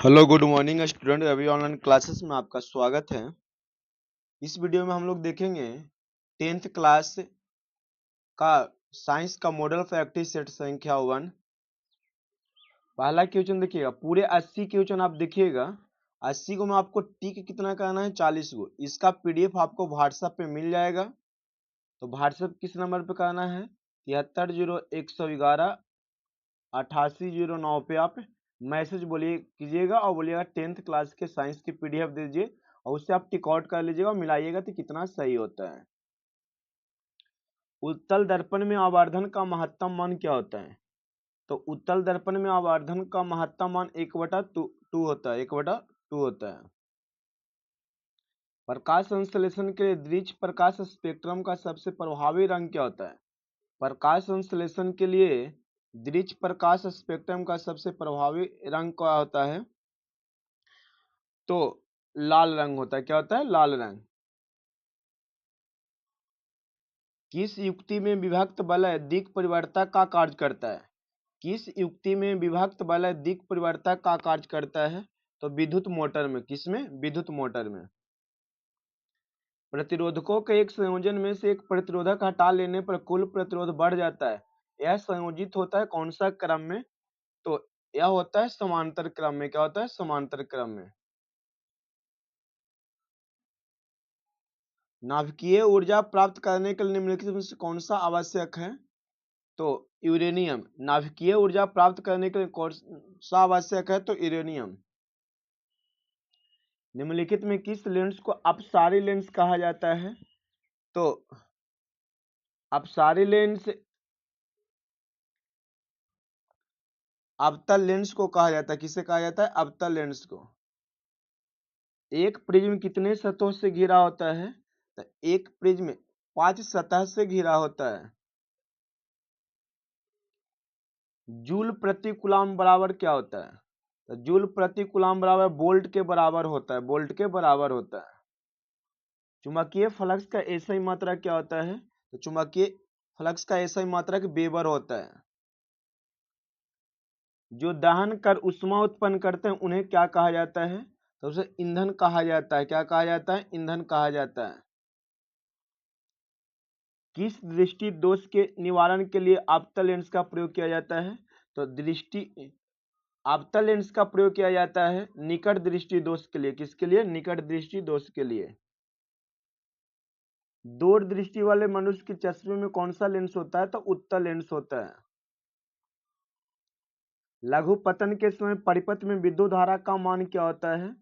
Hello good morning student, अभी online classes में आपका स्वागत है। इस वीडियो में हम लोग देखेंगे 10th क्लास का साइंस का मॉडल प्रैक्टिस सेट संख्या 1। पहला क्वेश्चन देखिएगा, पूरे 80 क्वेश्चन आप देखिएगा। 80 को मैं आपको टिक कितना करना है, 40 को। इसका पीडीएफ आपको व्हाट्सएप पे मिल जाएगा। तो व्हाट्सएप किस नंबर पे करना है, 730111 8809 पे आप मैसेज बोलिए कीजिएगा और बोलिएगा 10th क्लास के साइंस की पीडीएफ दीजिए और उससे आप टिक आउट कर लीजिएगा और मिलाइएगा तो कितना सही होता है। उत्तल दर्पण में आवर्धन का महत्तम मान क्या होता है? तो उत्तल दर्पण में आवर्धन का महत्तम मान 1/2 होता है, 1/2 होता है। प्रकाश संश्लेषण के लिए दृश्य प्रकाश स्पेक्ट्रम का सबसे प्रभावी रंग क्या होता है? प्रकाश संश्लेषण के लिए दृश्य प्रकाश स्पेक्ट्रम का सबसे प्रभावी रंग क्या होता है? तो लाल रंग होता है। क्या होता है? लाल रंग। किस युक्ति में विभक्त वलय दिक् परिवर्तक का कार्य करता है? किस युक्ति में विभक्त वलय दिक् परिवर्तक का कार्य करता है? तो विद्युत मोटर में। किसमें? विद्युत मोटर में। प्रतिरोधकों के एक संयोजन में से एक प्रतिरोधक हटा लेने पर कुल प्रतिरोध बढ़ जाता है। यह संयोजित होता है कौन सा क्रम में? तो यह होता है समांतर क्रम में। क्या होता है? समांतर क्रम में। नाभिकीय ऊर्जा प्राप्त करने के लिए निम्नलिखित में से कौन सा आवश्यक है? तो यूरेनियम। नाभिकीय ऊर्जा प्राप्त करने के लिए कौन सा आवश्यक है? तो यूरेनियम। निम्नलिखित में किस लेंस को अपसारी लेंस कहा जाता है? तो अपसारी लेंस अवतल लेंस को कहा जाता है। किसे कहा जाता है? अवतल लेंस को। एक प्रिज्म कितने सतहों से घिरा होता है? तो एक प्रिज्म 5 सतह से घिरा होता है। जूल प्रति कूलम बराबर क्या होता है? तो जूल प्रति कूलम बराबर वोल्ट के बराबर होता है। वोल्ट के बराबर होता है। चुंबकीय फ्लक्स का एसआई मात्रा क्या होता है? तो चुंबकीय फ्लक्स का एसआई मात्रक वेबर होता है। जो दहन कर उष्मा उत्पन्न करते हैं उन्हें क्या कहा जाता है? तो उसे ईंधन कहा जाता है। क्या कहा जाता है? ईंधन कहा जाता है। किस दृष्टि दोष के निवारण के लिए अवतल लेंस का प्रयोग किया जाता है? तो अवतल लेंस का प्रयोग किया जाता है निकट दृष्टि दोष के लिए। किसके लिए? निकट दृष्टि दोष के लिए। दूर दृष्टि वाले मनुष्य के चश्मे में कौन सा लेंस होता है? तो उत्तल लेंस होता है। लघु पतन के समय परिपथ में विद्युत धारा का मान क्या होता है?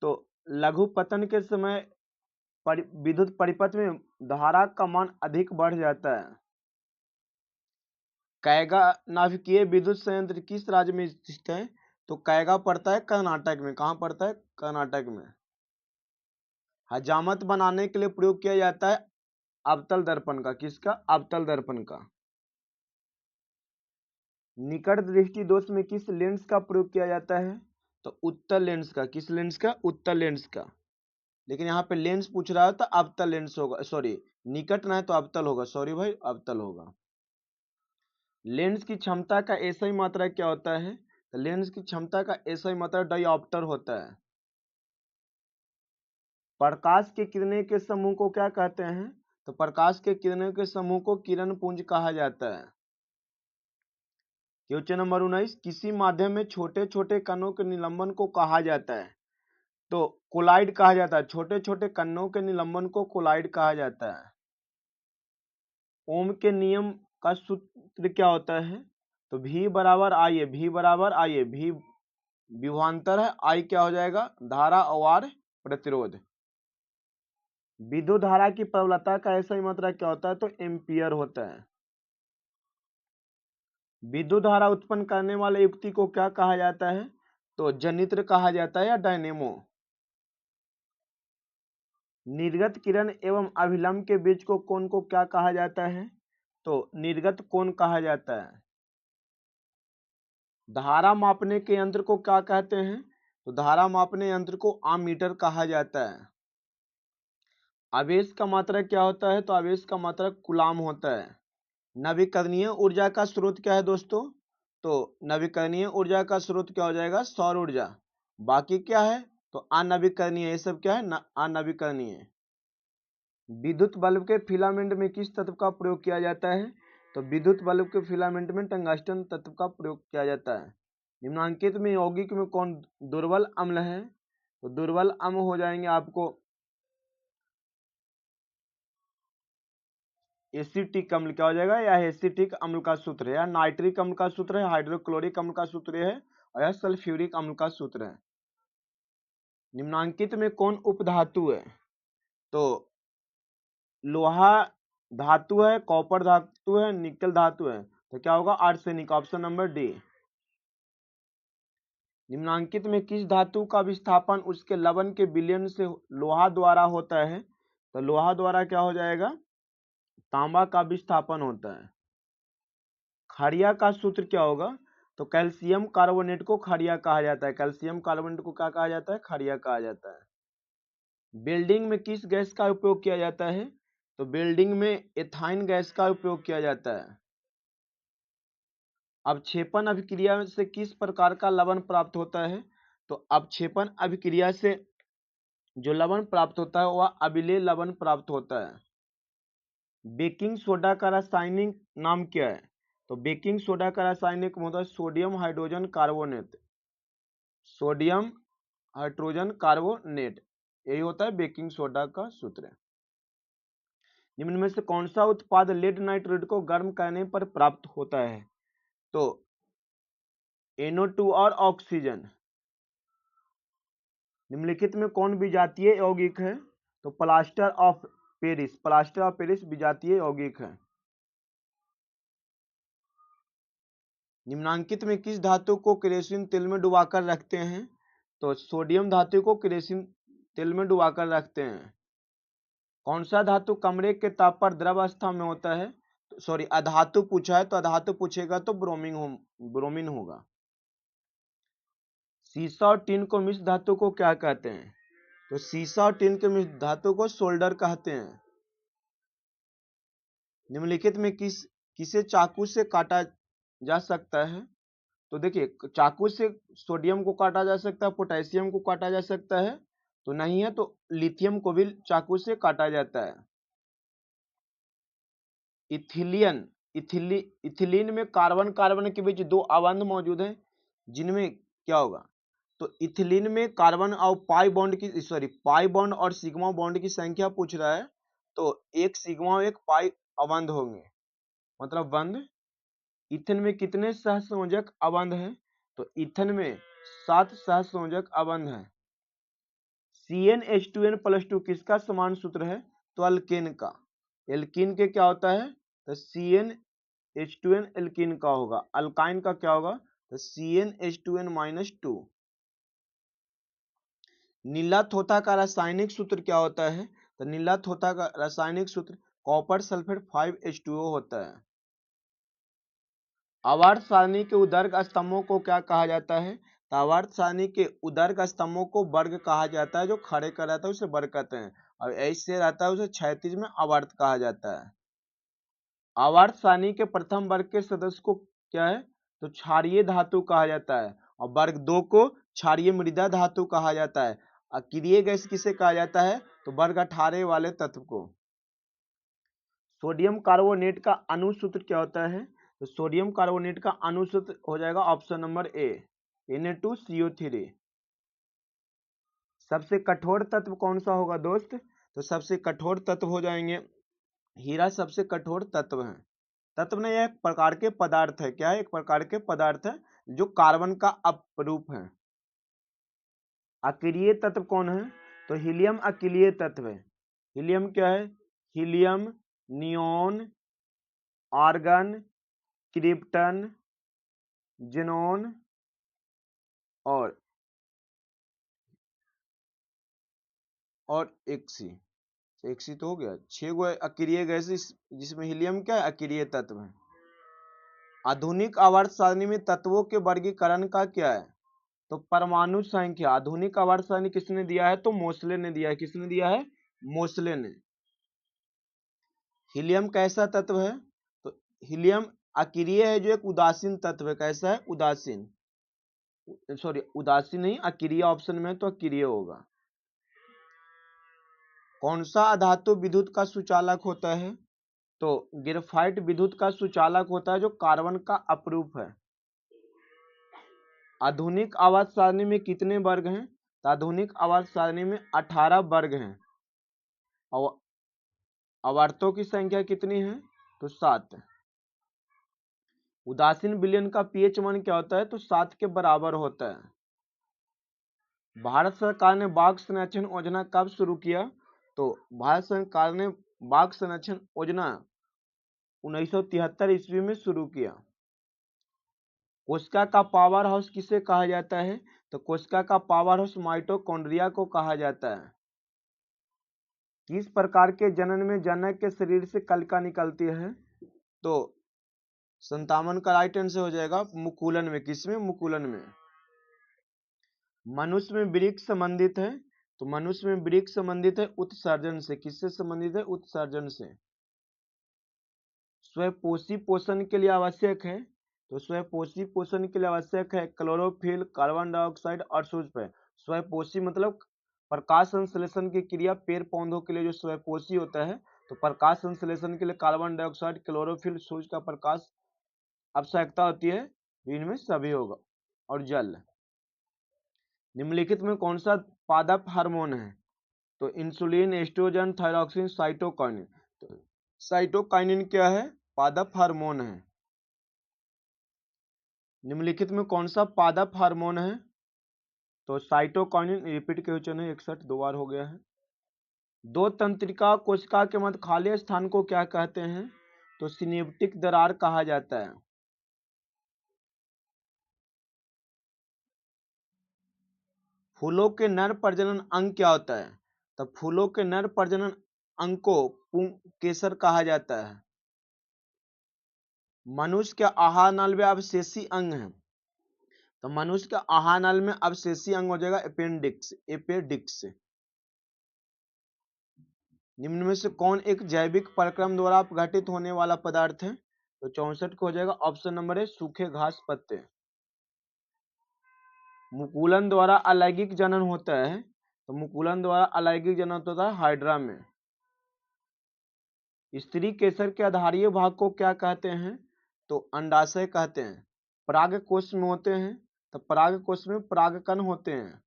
तो लघु पतन के समय विद्युत परिपथ में धारा का मान अधिक बढ़ जाता है। कैगा नाभिकीय विद्युत संयंत्र किस राज्य में स्थित है? तो कैगा पड़ता है कर्नाटक में। कहाँ पड़ता है? कर्नाटक में। हजामत बनाने के लिए प्रयोग किया जाता है अवतल दर्पण का। किसका? अवतल दर्पण का। निकट दृष्टि दोष में किस लेंस का प्रयोग किया जाता है? तो उत्तल लेंस का। किस लेंस का? उत्तल लेंस का। लेकिन यहाँ पे लेंस पूछ रहा है तो अवतल लेंस होगा, सॉरी निकट ना है तो अवतल होगा, सॉरी भाई अवतल होगा। लेंस की क्षमता का एसआई मात्रा क्या होता है? तो लेंस की क्षमता का एसआई मात्रा डायोप्टर होता है। प्रकाश के किरणें के समूह को क्या कहते हैं? तो प्रकाश के किरणों के समूह को किरण पुंज कहा जाता है। क्वेश्चन नंबर 19, किसी माध्यम में छोटे छोटे कणों के निलंबन को कहा जाता है? तो कोलाइड कहा जाता है। छोटे छोटे कणों के निलंबन को कोलाइड कहा जाता है। ओम के नियम का सूत्र क्या होता है? तो V बराबर I है। V बराबर I है। V विभवांतर है, I क्या हो जाएगा? धारा और R प्रतिरोध। विद्युत धारा की प्रबलता का ऐसा मात्रा क्या होता है? तो एम्पियर होता है। विद्युत धारा उत्पन्न करने वाले युक्ति को क्या कहा जाता है? तो जनित्र कहा जाता है या डायनेमो। निर्गत किरण एवं अभिलंब के बीच को कोण को क्या कहा जाता है? तो निर्गत कोण कहा जाता है। धारा मापने के यंत्र को क्या कहते हैं? तो धारा मापने यंत्र को आमीटर कहा जाता है। आवेश का मात्रक क्या होता है? तो आवेश का मात्रक कूलाम होता है। नवीकरणीय ऊर्जा का स्रोत क्या है दोस्तों? तो नवीकरणीय ऊर्जा का स्रोत क्या हो जाएगा? सौर ऊर्जा। बाकी क्या है तो अनवीकरणीय, ये सब क्या है अनवीकरणीय। विद्युत बल्ब के फिलामेंट में किस तत्व का प्रयोग किया जाता है? तो विद्युत बल्ब के फिलामेंट में टंगस्टन तत्व का प्रयोग किया जाता है। निम्नांकित में यौगिक में कौन दुर्बल अम्ल है? तो दुर्बल अम्ल हो जाएंगे आपको एसिटिक अम्ल। क्या हो जाएगा? यह एसिटिक अम्ल का सूत्र है, या नाइट्रिक अम्ल का सूत्र है, हाइड्रोक्लोरिक अम्ल का सूत्र है, और यह सल्फ्यूरिक अम्ल का सूत्र है। निम्नांकित में कौन उपधातु है? तो लोहा धातु है, कॉपर धातु है, निकल धातु है, तो क्या होगा? Arsenic, option number D. निम्नांकित में किस धातु का विस्थापन उसके लवण के विलयन से लोहा द्वारा होता है? तो लोहा द्वारा क्या हो जाएगा? तांबा का विस्थापन होता है। क्षारिया का सूत्र क्या होगा? तो कैल्शियम कार्बोनेट को क्षारिया कहा जाता है। कैल्शियम कार्बोनेट को क्या कहा जाता है? क्षारिया कहा जाता है। बिल्डिंग में किस गैस का उपयोग किया जाता है? तो बिल्डिंग में एथाइन गैस का उपयोग किया जाता है। अवक्षेपण अभिक्रिया से किस प्रकार का लवण प्राप्त होता है? तो अवक्षेपण अभिक्रिया से जो लवण प्राप्त होता है वह अम्लीय लवण प्राप्त होता है। बेकिंग सोडा का रासायनिक नाम क्या है? तो बेकिंग सोडा का रासायनिक होता है sodium hydrogen carbonate. Sodium hydrogen carbonate, यही होता है बेकिंग सोडा का सूत्र। निम्न में से कौन सा उत्पाद लेड नाइट्रेट को गर्म करने पर प्राप्त होता है? तो NO2 और ऑक्सीजन। निम्नलिखित में कौन विजातीय यौगिक है? तो plaster of Paris. Plaster of Paris विजातीय यौगिक है। निम्नांकित में किस धातु को केरोसिन तेल में डुबाकर रखते हैं? तो सोडियम धातु को केरोसिन तेल में डुबाकर रखते हैं। कौन सा धातु कमरे के ताप पर द्रव अवस्था में होता है? सॉरी, अधातु पूछा है, तो अधातु पूछेगा तो ब्रोमीन होगा। सीसा और टिन को मिश्र धातु को क्या कहते हैं? तो सीसा और टिन के मिश्र धातु को सोल्डर कहते हैं। निम्नलिखित में किसे चाकू से काटा जा सकता है? तो देखिए, चाकू से सोडियम को काटा जा सकता है, पोटेशियम को काटा जा सकता है, तो नहीं है, तो लिथियम को भी चाकू से काटा जाता है। इथिलीन में कार्बन कार्बन के बीच दो अबंध मौजूद हैं, जिनमें क्या होगा? तो इथिलीन में कार्बन और पाई बॉन्ड और सिग्मा बॉन्ड की संख्या पूछ रहा है, तो एक सिग्मा और एक पाई अबंध होंगे, मतलब बंध। इथेन में कितने सहसंयोजक अबंध हैं? तो इथेन में 7 सहसंयोजक अबंध हैं। CnH2n+2 किसका समान सूत्र है? तो अल्केन का। एल्कीन के क्या होता है? तो CnH2n एल्कीन का होगा। अल्काइन का क्या होगा? तो CnH2n-2। नीला थोथा का रासायनिक सूत्र क्या होता है? तो नीला थोथा का रासायनिक सूत्र कॉपर सल्फेट 5H2O होता है। आवर्त सारणी के उदर्ग स्तंभों को क्या कहा जाता है? तो आवर्त सारणी के उदर्ग स्तंभों को वर्ग कहा जाता है। जो खड़े का रहता है उसे वर्ग कहते हैं, और ऐसे रहता है उसे क्षैतिज में आवर्त कहा जाता है। आवर्त सारणी के प्रथम वर्ग के सदस्य को क्या है? तो क्षारीय धातु कहा जाता है, और वर्ग 2 को क्षारीय मृदा धातु कहा जाता है। अक्रिय गैस किसे कहा जाता है? तो वर्ग 18 वाले तत्व को। सोडियम कार्बोनेट का अणु सूत्र क्या होता है? तो सोडियम कार्बोनेट का अणु सूत्र हो जाएगा ऑप्शन नंबर ए, Na2CO3। सबसे कठोर तत्व कौन सा होगा दोस्त? तो सबसे कठोर तत्व हो जाएंगे हीरा। सबसे कठोर तत्व है। तत्व ने, यह एक प्रकार के पदार्थ है। क्या है? एक प्रकार के पदार्थ है जो कार्बन का अपरूप है। अक्रिय तत्व कौन है? तो हीलियम अक्रिय तत्व है। हीलियम क्या है? Helium, neon, argon, krypton, xenon और एक्सी तो हो गया। 6 गो अक्रिय गैसेस, जिसमें हीलियम क्या है? अक्रिय तत्व है। आधुनिक आवर्त सारणी में तत्वों के वर्गीकरण का क्या है? तो परमाणु संख्या। आधुनिक आवर्त सारणी किसने दिया है? तो मोसले ने दिया है। किसने दिया है? मोसले ने। हीलियम कैसा तत्व है? तो हीलियम अक्रिय है, जो एक उदासीन तत्व है। कैसा है? उदासीन। सॉरी उदासीन नहीं, अक्रिय ऑप्शन में तो अक्रिय होगा। कौन सा अधातु विद्युत का सुचालक होता है? तो ग्रेफाइट विद्युत का सुचालक होता है जो कार्बन का अपरूप है। आधुनिक आवर्त सारणी में कितने वर्ग हैं? तो आधुनिक आवर्त सारणी में 18 वर्ग हैं। और आवर्तों की संख्या कितनी है? तो 7। उदासीन विलयन का पीएच मान क्या होता है? तो 7 के बराबर होता है। भारत सरकार ने बाघ संरक्षण योजना कब शुरू किया? तो भारत सरकार ने बाघ संरक्षण योजना 1973 ईस्वी में शुरू किया। कोशिका का पावर हाउस किसे कहा जाता है? तो कोशिका का पावर हाउस माइटोकॉन्ड्रिया को कहा जाता है। किस प्रकार के जनन में जनक के शरीर से कलिका निकलती है? तो 57 का राइट आंसर हो जाएगा मुकुलन में। किसमें? मुकुलन में। मनुष्य में वृक्क संबंधित है? तो मनुष्य में वृक्क संबंधित है उत्सर्जन से। किससे संबंधित है? उत्सर्जन से। स्वपोषी पोषण के लिए आवश्यक है? तो स्वपोषी पोषण के लिए आवश्यक है क्लोरोफिल, कार्बन डाइऑक्साइड और सूर्य। स्वपोषी मतलब प्रकाश संश्लेषण की क्रिया पेड़ पौधों के लिए जो स्वपोषी होता है, तो प्रकाश संश्लेषण के लिए कार्बन डाइऑक्साइड, क्लोरोफिल, सूर्य का प्रकाश आवश्यकता होती है। इनमें सभी होगा। और जल। निम्नलिखित में कौन सा पादप हार्मोन है? तो इंसुलिन, एस्ट्रोजन, थायरॉक्सिन, साइटोकाइनिन। तो साइटोकाइनिन क्या है? पादप हार्मोन है। निम्नलिखित में कौन सा पादप हार्मोन है? तो साइटोकाइनिन। रिपीट क्वेश्चन है, 61 दो बार हो गया है। दो तंत्रिका कोशिका के मध्य खाली स्थान को क्या कहते हैं? तो सिनेप्टिक दरार कहा जाता है। फूलों के नर प्रजनन अंग क्या होता है? तो फूलों के नर प्रजनन अंग को पुंकेसर कहा जाता है। मनुष्य के आहार नल में अवशेषी अंग है? तो मनुष्य के आहार नल में अवशेषी अंग हो जाएगा अपेंडिक्स। एपेडिक्स। निम्न में से कौन एक जैविक प्रक्रम द्वारा अपघटित होने वाला पदार्थ है? तो 64 को हो जाएगा ऑप्शन नंबर है सूखे घास पत्ते। मुकुलन द्वारा अलैंगिक जनन होता है? तो मुकुलन द्वारा अलैंगिक जनन होता है हाइड्रा में। स्त्री केसर के आधारीय भाग को क्या कहते हैं? तो अंडाशय कहते हैं। परागकोश में होते हैं? तो परागकोश में परागकण होते हैं।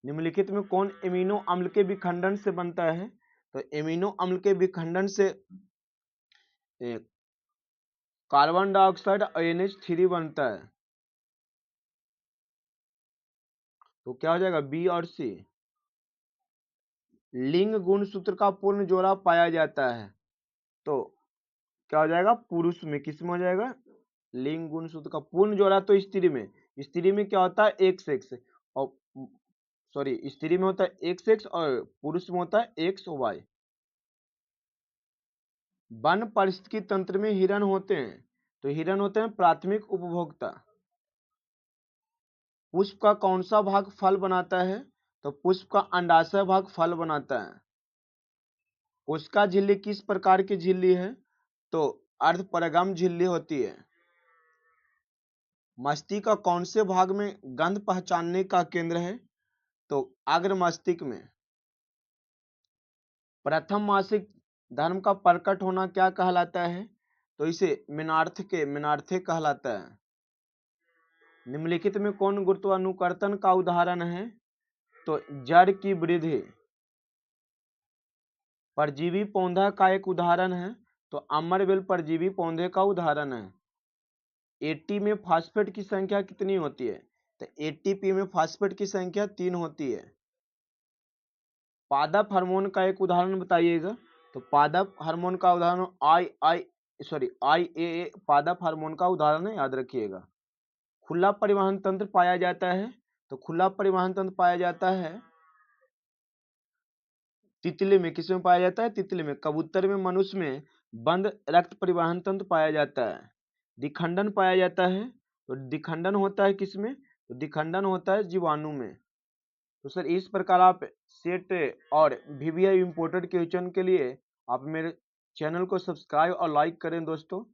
निम्नलिखित में कौन एमिनो अम्ल के विखंडन से बनता है? तो एमिनो अम्ल के विखंडन से कार्बन डाइऑक्साइड NH3 बनता है। तो क्या हो जाएगा? बी और सी। लिंग गुणसूत्र का पूर्ण जोड़ा पाया जाता है? तो क्या हो जाएगा? पुरुष में। किस में हो जाएगा? लिंग गुणसूत्र का पूर्ण जोड़ा तो स्त्री में। स्त्री में क्या होता है? X x. और सॉरी स्त्री में होता है एक्स एक्स और पुरुष में होता है एक्स वाई। वन पारिस्थितिकी तंत्र में हिरण होते हैं? तो हिरण होते हैं प्राथमिक उपभोक्ता। पुष्प का कौन सा भाग फल बनाता है? तो पुष्प का अंडाशय भाग फल बनाता है। कोशिका झिल्ली किस प्रकार की झिल्ली है? तो अर्धपरागम झिल्ली होती है। मस्तिष्क का कौन से भाग में गंध पहचानने का केंद्र है? तो अग्र मस्तिष्क में। प्रथम मासिक धर्म का प्रकट होना क्या कहलाता है? तो इसे मिनार्थे कहलाता है। निम्नलिखित में कौन गुरुत्वानुकर्तन का उदाहरण है? तो जड़ की वृद्धि। परजीवी पौधा का एक उदाहरण है? तो अमरबेल परजीवी पौधे का उदाहरण है। एटी में फास्फेट की संख्या कितनी होती है? तो एटीपी में फास्फेट की संख्या 3 होती है। पादप हार्मोन का एक उदाहरण बताइएगा। तो पादप हार्मोन का उदाहरण IAA पादप हार्मोन का उदाहरण है, याद रखिएगा। खुला परिवहन तंत्र पाया जाता है? तो खुला परिवहन तंत्र पाया जाता है तितली में। किसमें पाया जाता है? तितली में। कबूतर में, मनुष्य में बंद रक्त परिवहन तंत्र पाया जाता है। दिखंडन पाया जाता है? तो दिखंडन होता है किसमें? तो दिखंडन होता है जीवाणु में। तो सर इस प्रकार आप सेट और VVI इम्पोर्टेड क्वेश्चन के लिए आप मेरे चैनल को सब्सक्राइब और लाइक करें दोस्तों।